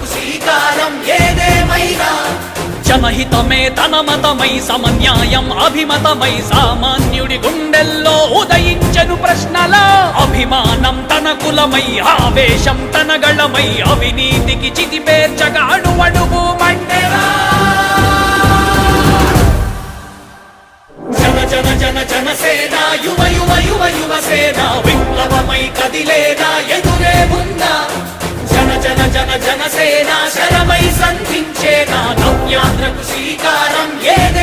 నవ్యాంధ్రకు శ్రీకారం ఏదేమైనా జనహితమే తన మతమై సమన్యాయం అభిమతమై సామాన్యుడి గుండెల్లో ఉదయించెను ప్రశ్నల అభిమానం తన కులమై ఆవేశం తన గళమై అవినీతికి చితిపేర్చగా అడువడుగు మండెరా జన జన జన జనసేన యువ యువ యువ యువసేన విప్లవమై కదిలేనా ఎదురే ఉందా జన జన జన జనసేన శరమై సంధించేనా నవ్యాంధ్రకు శ్రీకారం ఏదే